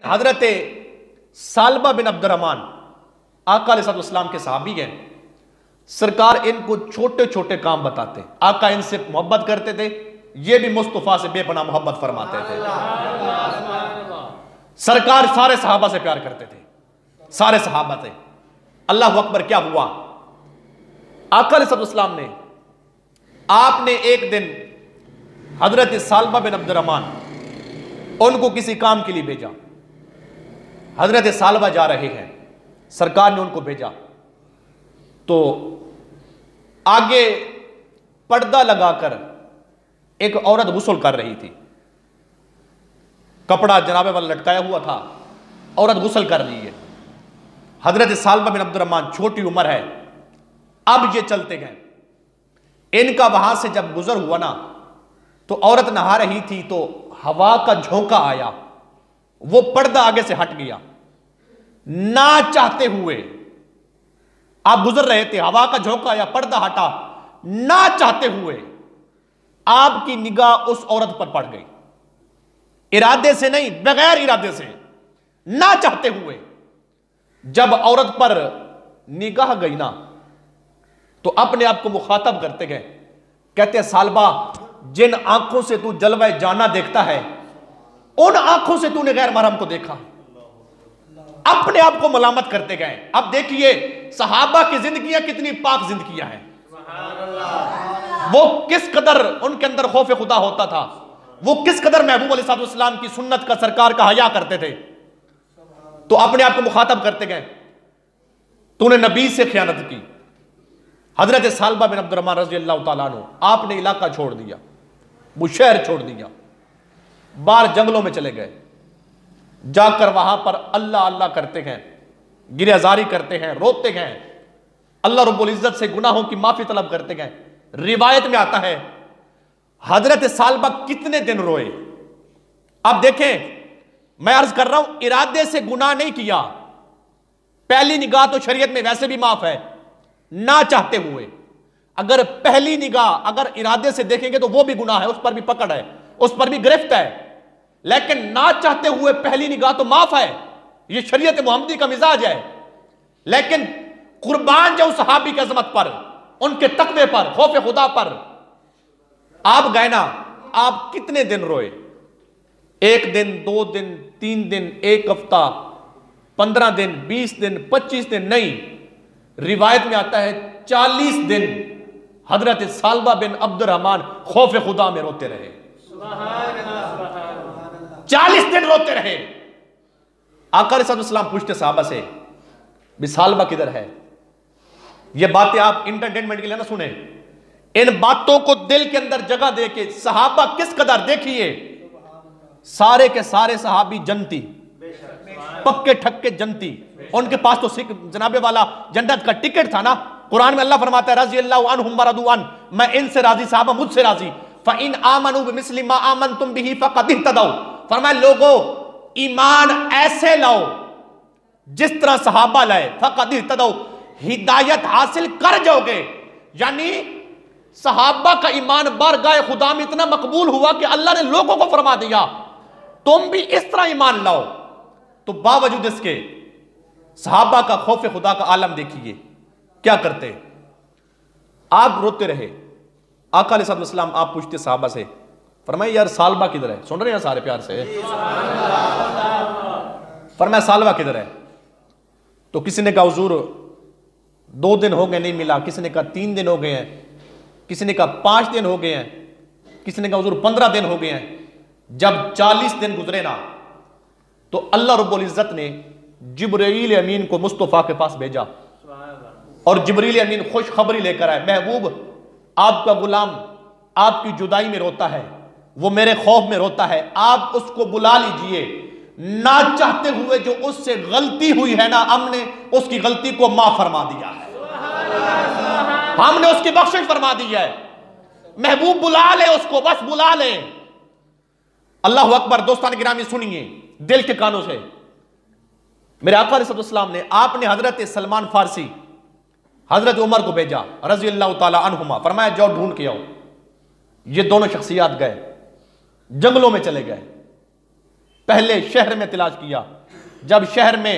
हजरत सालबा बिन Abdurrahman आका अलैहिस्सलाम के सहाबी हैं। सरकार इनको छोटे छोटे काम बताते, आका इनसे मोहब्बत करते थे, ये भी मुस्तफा से बेपनाह मोहब्बत फरमाते थे। सरकार सारे सहाबा से प्यार करते थे, सारे सहाबा से। अल्लाह अकबर, क्या हुआ? आका अलैहिस्सलाम ने आपने एक दिन हजरत सालबा बिन अब्दुर्रहमान उनको किसी काम के लिए भेजा। हजरत सालबा जा रहे हैं, सरकार ने उनको भेजा तो आगे पर्दा लगाकर एक औरत गुस्ल कर रही थी, कपड़ा जनाबे वाला लटकाया हुआ था, औरत गुस्ल कर रही है। हजरत सालबा बिन अब्दुर्रहमान, छोटी उम्र है, अब ये चलते गए। इनका वहां से जब गुजर हुआ ना, तो औरत नहा रही थी तो हवा का झोंका आया, वो पर्दा आगे से हट गया। ना चाहते हुए आप गुजर रहे थे, हवा का झोंका आया, पर्दा हटा, ना चाहते हुए आपकी निगाह उस औरत पर पड़ गई। इरादे से नहीं, बगैर इरादे से, ना चाहते हुए जब औरत पर निगाह गई ना, तो अपने आप को मुखातब करते गए, कहते हैं सालबा, जिन आंखों से तू जलवा जाना देखता है, उन आंखों से तूने गैर महरम को देखा। अपने आप को मलामत करते गए। अब देखिए सहाबा की जिंदगियां कितनी पाक जिंदगियां हैं, वो किस कदर उनके अंदर खौफ खुदा होता था, वो किस कदर महबूब अलैहिस्सलाम की सुन्नत का, सरकार का हया करते थे। तो अपने आप को मुखातब करते गए, तूने नबी से खयानत की। हजरत सालबा बिन अब्दुर्रहमान रज़ी अल्लाह तआला अन्हु, आपने इलाका छोड़ दिया, वो शहर छोड़ दिया, बाहर जंगलों में चले गए। जाकर वहां पर अल्लाह अल्लाह करते हैं, गिरहजारी करते हैं, रोते हैं, अल्लाह रब्बुल इज्जत से गुनाहों की माफी तलब करते हैं। रिवायत में आता है हजरत सालबा कितने दिन रोए। अब देखें, मैं अर्ज कर रहा हूं, इरादे से गुनाह नहीं किया, पहली निगाह तो शरीयत में वैसे भी माफ है, ना चाहते हुए। अगर पहली निगाह अगर इरादे से देखेंगे तो वो भी गुनाह है, उस पर भी पकड़ है, उस पर भी गिरफ्त है। लेकिन ना चाहते हुए पहली निगाह तो माफ है, ये शरीयत मोहम्मदी का मिजाज है। लेकिन कुर्बान जो सहाबी की अजमत पर, उनके तकवे पर, खौफ खुदा पर आप गए ना, आप कितने दिन रोए? 1 दिन, 2 दिन, 3 दिन, 1 हफ्ता, 15 दिन, 20 दिन, 25 दिन नहीं, रिवायत में आता है 40 दिन हजरत सालबा बिन अब्दुर्रहमान खौफ खुदा में रोते रहे। 40 दिन रोते रहे। आका अलैहिस्सलाम पूछते साहबा से, भी सालबा किधर है? ये बातें आप इंटरटेनमेंट के लिए ना सुने, इन बातों को दिल के अंदर जगह दे के सहाबा किस कदर, देखिए सारे के सारे सहाबी जनती, पक्के ठक्के जनती, उनके पास तो सिख जनाबे वाला जन्नत का टिकट था ना। कुरान में अल्लाह फरमाता है रज़ी अल्लाहु अन्हुम व रदू अन, मैं इनसे राजी, साहबा मुझसे राजी। फ़इन आमनू बिमिस्लि मा आमनतुम बिही फ़क़द इह्तदौ, फरमाया लोगों ईमान ऐसे लाओ जिस तरह सहाबा लाए, फ़क़द इह्तदौ, हिदायत हासिल कर जाओगे। यानी सहाबा का ईमान बारगाह खुदा में इतना मकबूल हुआ कि अल्लाह ने लोगों को फरमा दिया तुम भी इस तरह ईमान लाओ। तो बावजूद इसके सहाबा का खौफ खुदा का आलम देखिए, क्या करते? आप रोते रहे। आका अलैहिस्सलाम आप पूछते सहाबा से, फरमाया यार सालबा किधर है? सुन रहे हैं सारे प्यार से? फरमाया सालबा किधर है? तो किसी ने कहा हुजूर 2 दिन हो गए नहीं मिला, किसी ने कहा 3 दिन हो गए हैं, किसी ने कहा 5 दिन हो गए हैं, किसी ने कहा हुजूर 15 दिन हो गए हैं। जब 40 दिन गुजरे ना, तो अल्लाह रब्बुल इज्जत ने जिब्रील अमीन को मुस्तफा के पास भेजा, और जिब्रील अमीन खुशखबरी लेकर आए, महबूब आपका गुलाम आपकी जुदाई में रोता है, वो मेरे खौफ में रोता है, आप उसको बुला लीजिए। ना चाहते हुए जो उससे गलती हुई है ना, हमने उसकी गलती को माफ फरमा दिया है, हमने उसकी बख्शिश फरमा दी है। महबूब बुला ले उसको, बस बुला ले। अल्लाह अकबर। दोस्तान गिरामी सुनिए दिल के कानों से, मेरे आका अलैहिस्सलाम ने, आपने हजरत सलमान फारसी, हजरत उमर को भेजा रज़ी अल्लाह तआला अन्हुमा, फरमाया जाओ ढूंढ के आओ। ये दोनों शख्सियात गए, जंगलों में चले गए, पहले शहर में तलाश किया, जब शहर में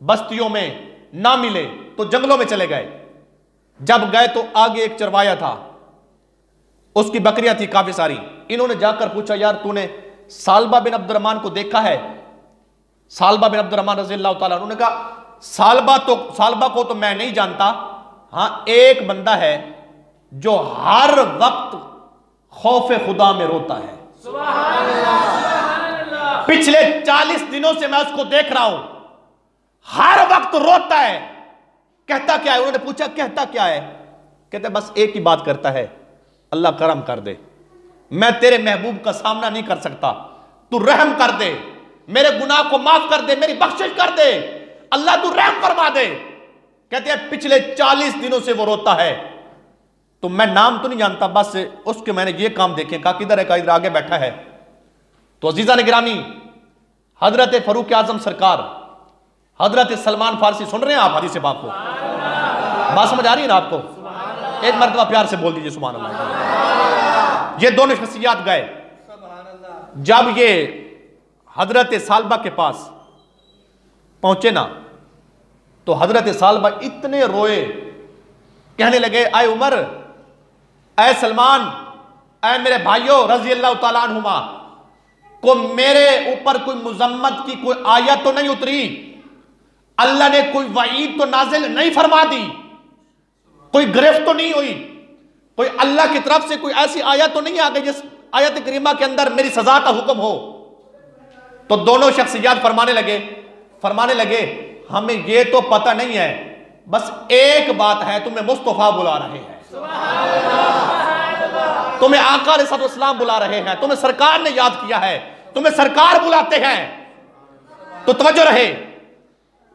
बस्तियों में ना मिले तो जंगलों में चले गए। जब गए तो आगे एक चरवाया था, उसकी बकरियां थी काफी सारी। इन्होंने जाकर पूछा, यार तूने सालबा बिन अब्दुर्रहमान को देखा है? सालबा बिन अब्दुर्रहमान रज़ी अल्लाह ताला, उन्होंने कहा सालबा को तो मैं नहीं जानता, हां एक बंदा है जो हर वक्त खौफे खुदा में रोता है। पिछले 40 दिनों से मैं उसको देख रहा हूं, हर वक्त रोता है। कहता क्या है? उन्होंने पूछा कहता क्या है? कहते बस एक ही बात करता है, अल्लाह करम कर दे, मैं तेरे महबूब का सामना नहीं कर सकता, तू रहम कर दे, मेरे गुनाह को माफ कर दे, मेरी बख्शिश कर दे, अल्लाह तू रहम फरमा दे। कहते हैं पिछले 40 दिनों से वो रोता है, तो मैं नाम तो नहीं जानता, बस उसके मैंने ये काम देखे। कहा किधर है? कहा इधर आगे बैठा है। तो अजीजा ने गिरामी, हजरत फरूक आजम सरकार, हजरत सलमान फारसी, सुन रहे हैं आप हदीस बाप को? बात समझ आ रही है ना आपको? एक मरतबा प्यार से बोल दीजिए सुभान अल्लाह। ये दोनों शख्सियात गए, जब ये हजरत सालबा के पास पहुंचे ना, तो हजरत सालबा इतने रोए, कहने लगे आए उमर, ऐ सलमान, ऐ मेरे भाइयों रजी अल्लाह तआला अन्हुमा, को मेरे ऊपर कोई मुजम्मत की कोई आयत तो नहीं उतरी? अल्लाह ने कोई वईद तो नाजिल नहीं फरमा दी? कोई गिरफ्त तो नहीं हुई? कोई अल्लाह की तरफ से कोई ऐसी आयत तो नहीं आ गई जिस आयत करीमा के अंदर मेरी सजा का हुक्म हो? तो दोनों शख्सियात फरमाने लगे हमें ये तो पता नहीं है, बस एक बात है, तुम्हें मुस्तफा बुला रहे हैं, तुम्हें आका अलैहिस्सलाम बुला रहे हैं, तुम्हें सरकार ने याद किया है, तुम्हें सरकार बुलाते हैं, तो तवज्जो रहे।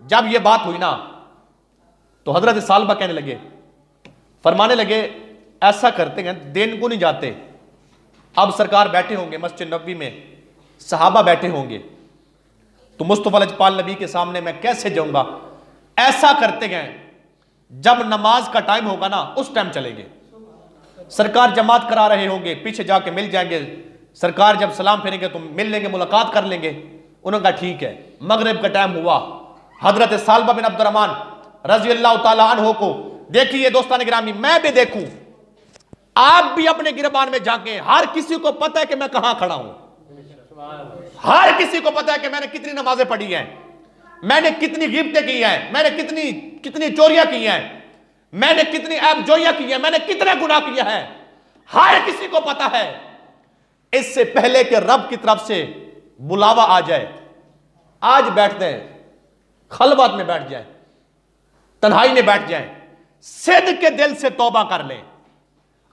जब ये बात हुई ना, तो हजरत सालबा कहने लगे, फरमाने लगे ऐसा करते हैं, दिन को नहीं जाते, अब सरकार बैठे होंगे मस्जिद नबवी में, सहाबा बैठे होंगे, तो मुस्तफा लजपाल नबी के सामने मैं कैसे जाऊंगा? ऐसा करते हैं जब नमाज का टाइम होगा ना, उस टाइम चलेंगे, सरकार जमात करा रहे होंगे, पीछे जाके मिल जाएंगे, सरकार जब सलाम फेरेंगे तो मिल लेंगे, मुलाकात कर लेंगे। उन्होंने कहा ठीक है। मगरिब का टाइम हुआ, हजरत सालबा बिन अब्दुर्रहमान रजी अल्लाह ताला अन्हु को देखिए दोस्तान गिरामी, मैं भी देखूं, आप भी अपने गिरबान में जाके, हर किसी को पता है कि मैं कहां खड़ा हूं, हर किसी को पता है कि मैंने कितनी नमाजें पढ़ी हैं, मैंने कितनी गिफ्टें की हैं, मैंने कितनी चोरियां की हैं, मैंने कितनी ऐब जोइयां की हैं, मैंने कितने गुनाह किया है, हर किसी को पता है। इससे पहले कि रब की तरफ से बुलावा आ जाए, आज बैठते हैं, खलवत में बैठ जाए, तन्हाई में बैठ जाए, सिद्ध के दिल से तौबा कर लें।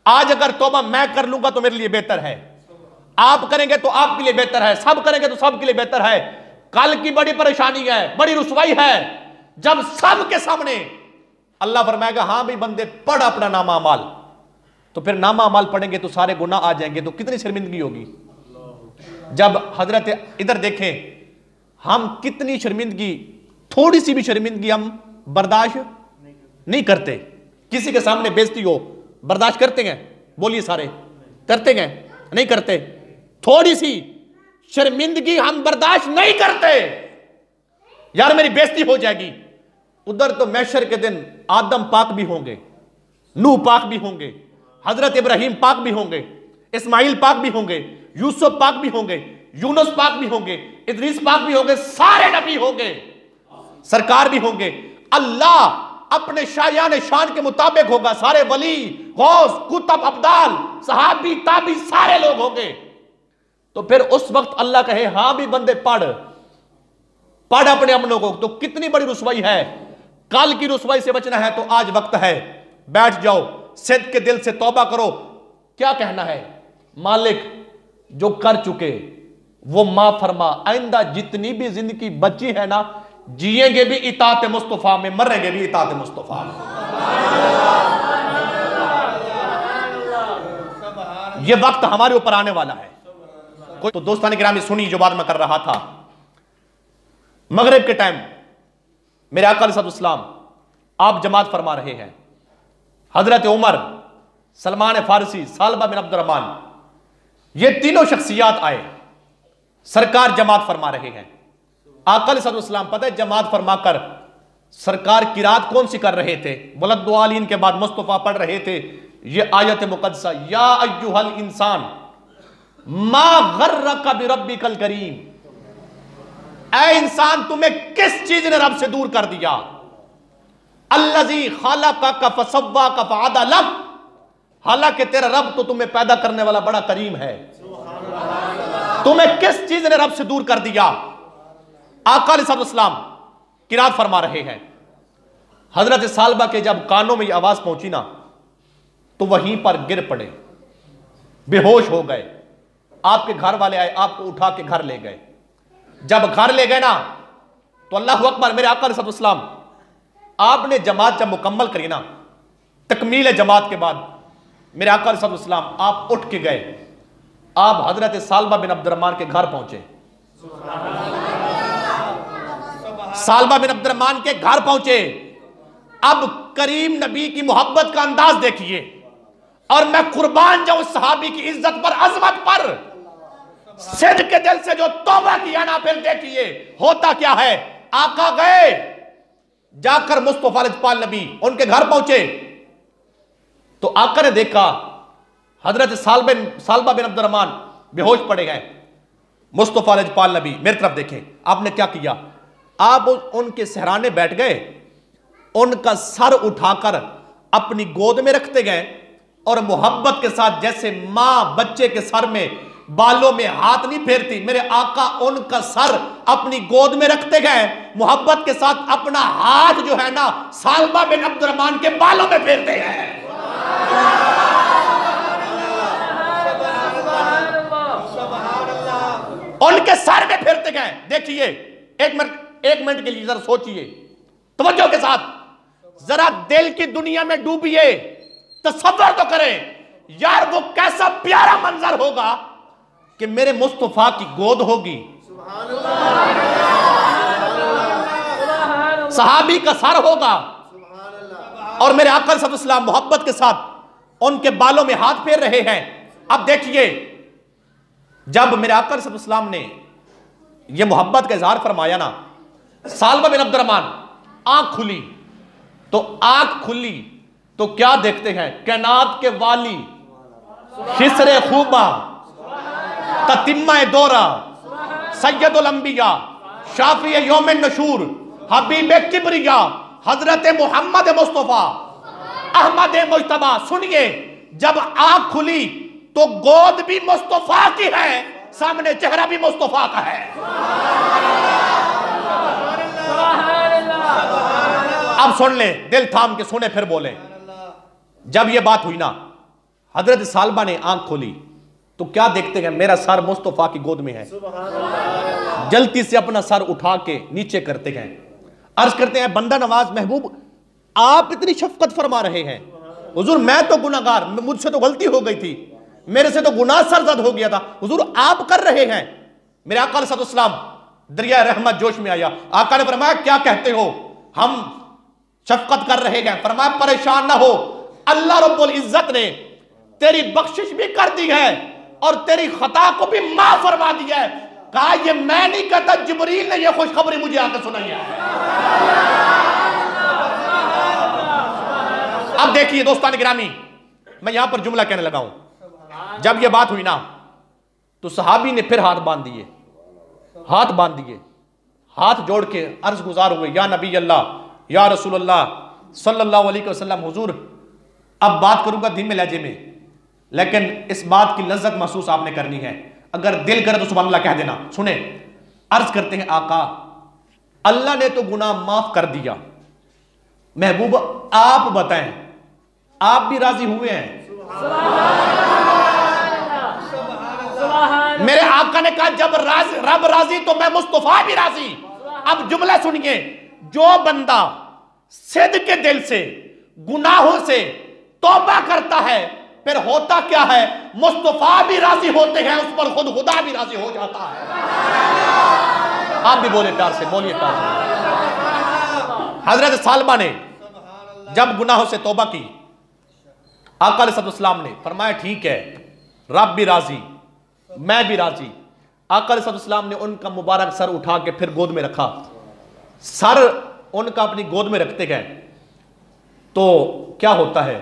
आज अगर तौबा मैं कर लूंगा तो मेरे लिए बेहतर है, आप करेंगे तो आपके लिए बेहतर है, सब करेंगे तो सबके लिए बेहतर है। कल की बड़ी परेशानी है, बड़ी रुसवाई है, जब सब के सामने अल्लाह फरमाएगा हां भी बंदे पढ़ अपना नामा अमाल, तो फिर नामा अमाल पढ़ेंगे तो सारे गुनाह आ जाएंगे, तो कितनी शर्मिंदगी होगी। जब हजरत इधर देखें, हम कितनी शर्मिंदगी, थोड़ी सी भी शर्मिंदगी हम बर्दाश्त नहीं करते। किसी के सामने बेइज्जती हो, बर्दाश्त करते हैं? बोलिए सारे, करते हैं? नहीं करते। थोड़ी सी शर्मिंदगी हम बर्दाश्त नहीं करते, यार मेरी बेइज्जती हो जाएगी। उधर तो महशर के दिन आदम पाक भी होंगे, नूह पाक भी होंगे, हजरत इब्राहिम पाक भी होंगे, इस्माइल पाक भी होंगे, यूसुफ पाक भी होंगे, यूनुस पाक भी होंगे, इदरीस पाक भी होंगे, सारे नबी होंगे, सरकार भी होंगे। अल्लाह अपने शायान शान के मुताबिक होगा, सारे वली, गौस, कुतुब, अब्दाल, सहाबी, ताबी सारे लोग होंगे। तो फिर उस वक्त अल्लाह कहे हां भी बंदे पढ़ अपने अपनों को, तो कितनी बड़ी रुसवाई है। कल की रुसवाई से बचना है तो आज वक्त है, बैठ जाओ, सिद्ध के दिल से तौबा करो। क्या कहना है? मालिक जो कर चुके वो माफ फरमा, आइंदा जितनी भी जिंदगी बची है ना, जिएंगे भी इताअत मुस्तफा में, मरेंगे भी इताअत मुस्तफा में। ये वक्त हमारे ऊपर आने वाला है। कोई तो दोस्तान गिरामी सुनी जो बात मैं कर रहा था, मगरिब के टाइम मेरे आका अलैहिस्सलाम आप जमात फरमा रहे हैं, हजरत उमर, सलमान फारसी, सालबा बिन अब्दुर्रहमान, ये तीनों शख्सियात आए। सरकार जमात फरमा रहे हैं। आका अलैहिस्सलाम पता है जमात फरमाकर सरकार किरात कौन सी कर रहे थे? वलद्दालीन के बाद मुस्तफा पढ़ रहे थे ये आयत मुक़द्दसा, या अय्युहल इंसान मा गर्रका बिरब्बिकल करीम, ऐ इंसान तुम्हें किस चीज ने रब से दूर कर दिया? अल्लज़ी खलक़का फसव्वाका फ़अदलक, हालांकि तेरा रब तो तुम्हें पैदा करने वाला बड़ा करीम है, तुम्हें किस चीज ने रब से दूर कर दिया? आका अलैहिस्सलाम किरात फरमा रहे हैं। हजरत सालबा के जब कानों में यह आवाज पहुंची ना तो वहीं पर गिर पड़े, बेहोश हो गए। आपके घर वाले आए, आपको उठा के घर ले गए। जब घर ले गए ना तो अल्लाह अकबर, मेरे आका अलैहिस्सलाम आपने जमात जब मुकम्मल करी ना, तकमील जमात के बाद मेरे आका अलैहिस्सलाम आप उठ के गए, आप हजरत सालबा बिन अब्दुर्रहमान के घर पहुंचे। सालबा बिन अब्दुर्रहमान के घर पहुंचे। अब करीम नबी की मोहब्बत का अंदाज देखिए, और मैं कुर्बान जाऊं सहाबी की इज्जत पर, अजमत पर, सिद्ध के दिल से जो तौबा किया ना, फिर देखिए होता क्या है। आका गए, जाकर मुस्तफा लजपाल नबी उनके घर पहुंचे तो आका ने देखा हजरत सालबा बिन अब्दुर्रहमान बेहोश पड़े गए। मुस्तफा लजपाल नबी मेरी तरफ देखें, आपने क्या किया? आप उनके सहराने बैठ गए, उनका सर उठाकर अपनी गोद में रखते गए और मोहब्बत के साथ, जैसे मां बच्चे के सर में बालों में हाथ नहीं फेरती, मेरे आका उनका सर अपनी गोद में रखते गए, मोहब्बत के साथ अपना हाथ जो है ना सालबा बिन अब्दुर्रहमान के बालों में फेरते हैं। उनके सर में फेरते गए। देखिए एक मिनट के लिए जरा सोचिए, तवज्जो के साथ, जरा दिल की दुनिया में डूबिए, तसव्वुर तो करें यार, वो कैसा प्यारा मंजर होगा कि मेरे मुस्तफा की गोद होगी, सहाबी का सर होगा और मेरे आका सल्लल्लाहु मोहब्बत के साथ उनके बालों में हाथ फेर रहे हैं। अब देखिए जब मेरे आका सल्लल्लाहु ने यह मोहब्बत का इजहार फरमाया ना, सालबा बिन अब्दुर्रहमान आंख खुली तो क्या देखते हैं? कैनात के वाली, खिसरे खूबा, ततिम्मा दौरा, सैयदुल अंबिया, शाफी यौम नशूर, हबीब किबरिया, हजरत मोहम्मद मुस्तफा, अहमद मुज्तबा। सुनिए, जब आंख खुली तो गोद भी मुस्तफा की है, सामने चेहरा भी मुस्तफा का है। अब सुन ले, दिल थाम के सुने फिर बोले। जब यह बात हुई ना, हजरत सालबा ने आंख खोली तो क्या देखते हैं? मेरा सर मुस्तफा की गोद में है। जल्दी से अपना सर उठा के नीचे करते हैं, अर्ज करते हैं, बंदा नवाज महबूब आप इतनी शफकत फरमा रहे हैं। हुजूर मैं तो गुनाहगार, मुझसे तो गलती हो गई थी, मेरे से तो गुनाह सरजद हो गया था, हुजूर आप कर रहे हैं। मेरे आका अलैहिस्सलाम दरिया रहमत जोश में आया। आका ने फरमाया क्या कहते हो? हम शफकत कर रहे हैं। फरमाया परेशान ना हो, अल्लाह रब्बुल इज्जत ने तेरी बख्शिश भी कर दी है और तेरी खता को भी माफ फरमा दिया है। कहा ये मैं नहीं कहता, जिब्रील ने यह खुशखबरी मुझे आकर सुनाई है। अब देखिए दोस्तान गिरामी, मैं यहां पर जुमला कहने लगा हूं। जब यह बात हुई ना तो सहाबी ने फिर हाथ बांध दिए, हाथ जोड़ के अर्ज गुजार हुए, या नबी अल्लाह, या रसूल अल्लाह सल्लल्लाहु अलैहि वसल्लम, हुजूर अब बात करूंगा धीमे लहजे में, लेकिन इस बात की लज्जत महसूस आपने करनी है, अगर दिल करे तो सुभान अल्लाह कह देना। सुने, अर्ज करते हैं आका अल्लाह ने तो गुनाह माफ कर दिया, महबूब आप बताएं आप भी राजी हुए हैं? मेरे आका ने कहा जब रब राजी तो मैं मुस्तफा भी राजी। अब जुमला सुनिए, जो बंदा सिद्ध के दिल से गुनाहों से तौबा करता है फिर होता क्या है? मुस्तफा भी राजी होते हैं, उस पर खुद खुदा भी राजी हो जाता है। आप भी बोले प्यार से, बोलिए प्यार से। हजरत सालबा ने जब गुनाहों से तौबा की, आका अलैहिस्सलाम ने फरमाया ठीक है, रब भी राजी, मैं भी राजी, आका अलैहिस्सलाम ने उनका मुबारक सर उठा के फिर गोद में रखा। सर उनका अपनी गोद में रखते गए तो क्या होता है,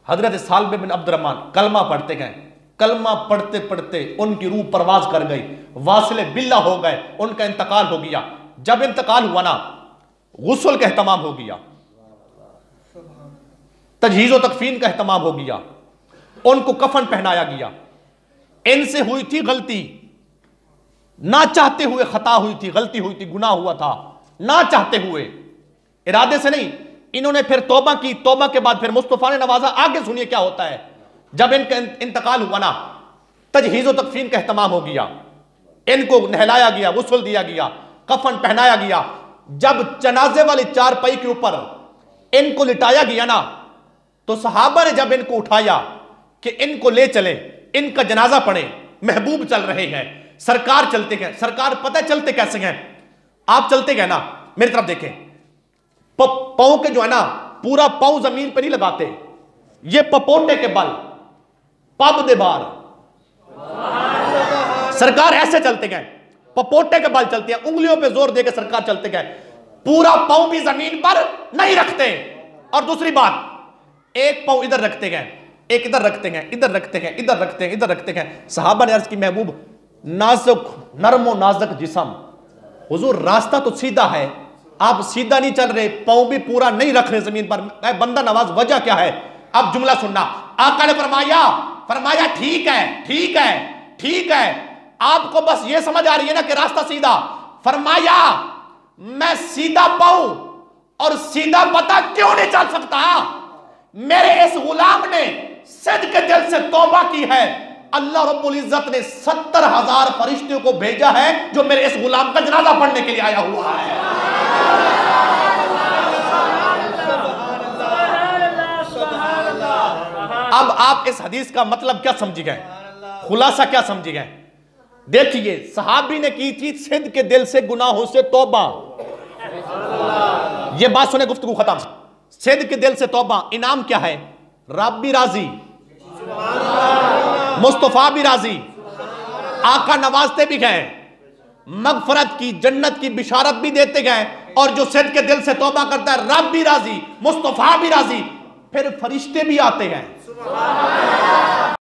हजरत सालिब बिन अब्दुर्रहमान कलमा पढ़ते गए। कलमा पढ़ते पढ़ते उनकी रूह परवाज कर गई, वासिले बिल्ला हो गए, उनका इंतकाल हो गया। जब इंतकाल हुआ ना, गुस्ल का एहतमाम हो गया, तजहीज़ व तकफीन का एहतमाम हो गया, उनको कफन पहनाया गया। इनसे हुई थी गलती, ना चाहते हुए खता हुई थी, गलती हुई थी, गुनाह हुआ था, ना चाहते हुए, इरादे से नहीं। इन्होंने फिर तौबा की, तौबा के बाद फिर मुस्तफा ने नवाजा। आगे सुनिए क्या होता है। जब इनका इंतकाल हुआ ना, तजहीज़ व तकफीन का एहतमाम हो गया, इनको नहलाया गया, गुस्ल दिया गया, कफन पहनाया गया। जब जनाजे वाली चारपाई के ऊपर इनको लिटाया गया ना, तो सहाबा ने जब इनको उठाया कि इनको ले चले, इनका जनाजा पढ़े, महबूब चल रहे हैं, सरकार चलते गए। सरकार पता चलते कैसे हैं, आप चलते गए ना, मेरी तरफ देखें, पांव के जो है ना, पूरा पांव जमीन पर नहीं लगाते, ये पपोटे के बल, पब दे बार, सरकार ऐसे चलते गए, पपोटे के बल चलते हैं, उंगलियों पे जोर देकर सरकार चलते गए, पूरा पांव भी जमीन पर नहीं रखते। और दूसरी बात, एक पांव इधर रखते गए, एक इधर रखते गए, इधर रखते गए, इधर रखते हैं, इधर रखते गए। सहाबा ने अर्ज की, महबूब नाजुक नरमो नाजुक जिस्म, हुजूर रास्ता तो सीधा है, आप सीधा नहीं चल रहे, पांव भी पूरा नहीं रख रहे जमीन पर। बंदा नवाज, वजह क्या है? अब जुमला सुनना। आका ने फरमाया, फरमाया ठीक है, ठीक है, ठीक है, आपको बस ये समझ आ रही है ना कि रास्ता सीधा। फरमाया मैं सीधा पाऊं और सीधा पता क्यों नहीं चल सकता? मेरे इस गुलाम ने सिद्क के दिल से तौबा की है, अल्लाह रब्बुल इज्जत ने 70,000 फरिश्तों को भेजा है जो मेरे इस गुलाम का जनाजा पढ़ने के लिए आया हुआ है। अब आप इस हदीस का मतलब क्या समझ गए, खुलासा क्या समझ गए? देखिए, सहाबी ने की थी सिद्क के दिल से गुनाहों से तौबा। ये बात सुने, गुफ्तगू खत्म। सिद्क के दिल से तौबा, इनाम क्या है? रब भी राजी, मुस्तफा भी राजी, आका नवाजते भी गए, मगफरत की, जन्नत की बिशारत भी देते गए। और जो सिद्क के दिल से तौबा करता है, रब भी राजी, मुस्तफा भी राजी, फिर फरिश्ते भी आते हैं।